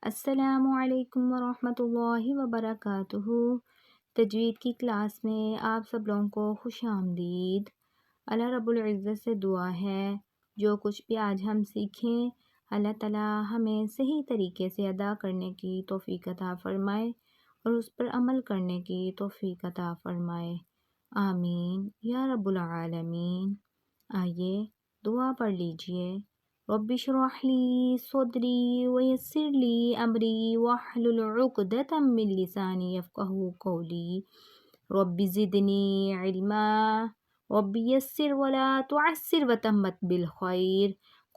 السلام علیکم ورحمۃ اللہ وبرکاتہ۔ تجوید کی کلاس میں آپ سب لوگوں کو خوش آمدید۔ اللہ رب العزت سے دعا ہے جو کچھ بھی آج ہم سیکھیں اللہ تعالیٰ ہمیں صحیح طریقے سے ادا کرنے کی توفیق عطا فرمائے اور اس پر عمل کرنے کی توفیق عطا فرمائے، آمین یا رب العالمین۔ آئیے دعا پڑھ لیجئے۔ رب اشرح لی صدری ویسر لی امری واحلل عقدۃ من لسانی یفقہوا قولی، رب زدنی علما، رب یسر ولا تعسر وتمت بالخیر،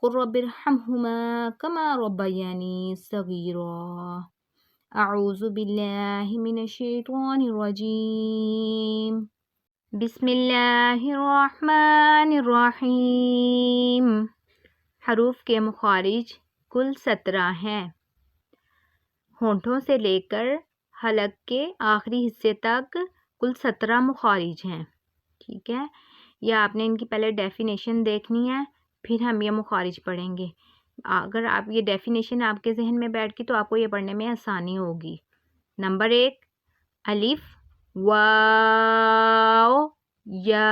قل رب ارحمہما کما ربیانی صغیرا۔ اعوذ باللہ من الشیطان الرجیم، بسم اللہ الرحمن الرحیم۔ حروف کے مخارج کل 17 ہیں۔ ہونٹوں سے لے کر حلق کے آخری حصے تک کل 17 مخارج ہیں، ٹھیک ہے؟ یا آپ نے ان کی پہلے ڈیفینیشن دیکھنی ہے، پھر ہم یہ مخارج پڑھیں گے۔ اگر آپ یہ ڈیفینیشن آپ کے ذہن میں بیٹھ گئی تو آپ کو یہ پڑھنے میں آسانی ہوگی۔ نمبر 1، الف، واو، یا،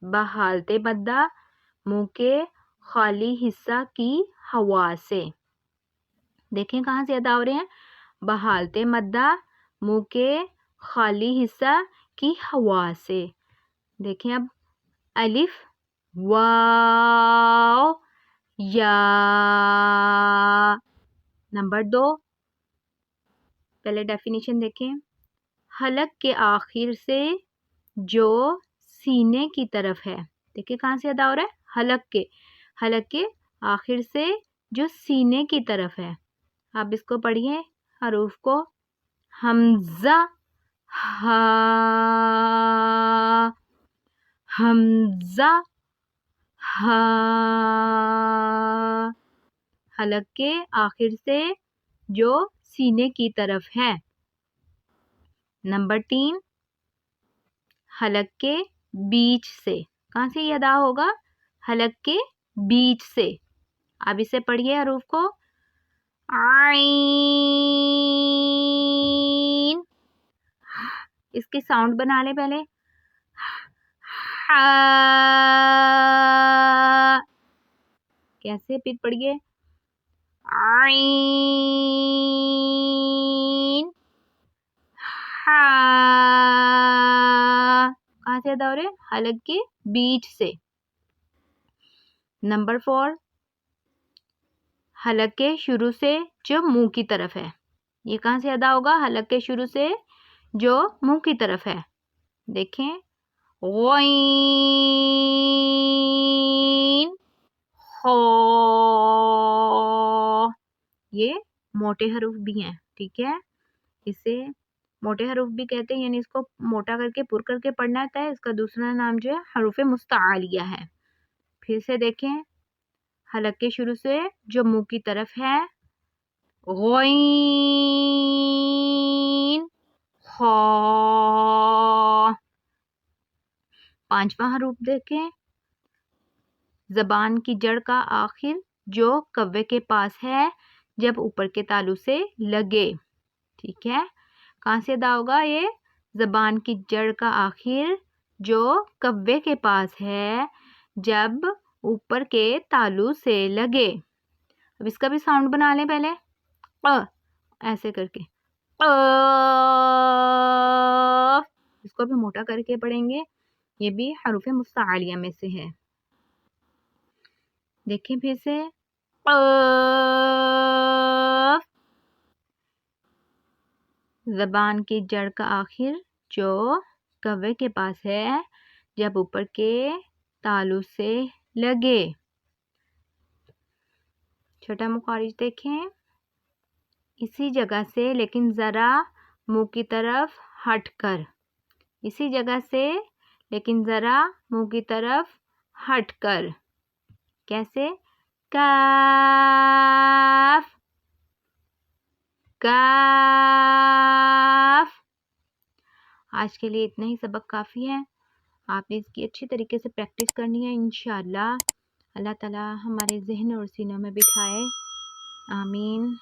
بحالت مدہ منہ کے خالی حصہ کی ہوا سے۔ دیکھیں کہاں سے ادا ہو رہے ہیں، بحالت مدہ منہ کے خالی حصہ کی ہوا سے۔ دیکھیں اب، الف، واو، یا۔ نمبر 2، پہلے ڈیفینیشن دیکھیں، حلق کے آخر سے جو سینے کی طرف ہے۔ دیکھیں کہاں سے ادا ہو رہا ہے، حلق کے آخر سے جو سینے کی طرف ہے۔ آپ اس کو پڑھیے حروف کو، حمزہ، ہا، حمزہ، ہا، حلق کے آخر سے جو سینے کی طرف ہے۔ نمبر 3، حلق کے بیچ سے۔ کہاں سے یہ ادا ہوگا، حلق کے بیچ سے۔ اب اسے پڑھیے حروف کو، عین، اس کے ساؤنڈ بنا لیں پہلے، ہا، کیسے، پھر پڑھیے، عین، ہا، کہاں سے ادا ہو رہے ہیں، حلق کے بیچ سے۔ نمبر 4، حلق کے شروع سے جو منہ کی طرف ہے۔ یہ کہاں سے ادا ہوگا، حلق کے شروع سے جو منہ کی طرف ہے۔ دیکھیں، غین، خا، یہ موٹے حروف بھی ہیں، ٹھیک ہے؟ اسے موٹے حروف بھی کہتے ہیں، یعنی اس کو موٹا کر کے پر کر کے پڑھنا ہوتا ہے۔ اس کا دوسرا نام جو ہے حروف مستعلیہ ہے۔ پھر سے دیکھیں، حلق کے شروع سے جو منہ کی طرف ہے، غین، خا۔ 5واں حروف دیکھیں، زبان کی جڑ کا آخر جو کوے کے پاس ہے جب اوپر کے تالو سے لگے، ٹھیک ہے؟ کہاں سے ادا ہوگا یہ، زبان کی جڑ کا آخر جو کوے کے پاس ہے جب اوپر کے تالو سے لگے۔ اب اس کا بھی ساؤنڈ بنا لیں پہلے، ایسے کر کے، اس کو بھی موٹا کر کے پڑھیں گے، یہ بھی حروف مستعلیہ میں سے ہے۔ دیکھیں پھر سے، زبان کی جڑ کا آخر جو کوے کے پاس ہے جب اوپر کے تالو سے لگے۔ چھٹا مخارج دیکھیں، اسی جگہ سے لیکن ذرا منہ کی طرف ہٹ کر، اسی جگہ سے لیکن ذرا منہ کی طرف ہٹ کر، کیسے، کاف، کاف۔ آج کے لیے اتنا ہی سبق کافی ہے، آپ نے اس کی اچھی طریقے سے پریکٹس کرنی ہے، انشاءاللہ اللہ تعالی ہمارے ذہن اور سینوں میں بٹھائے۔ آمین۔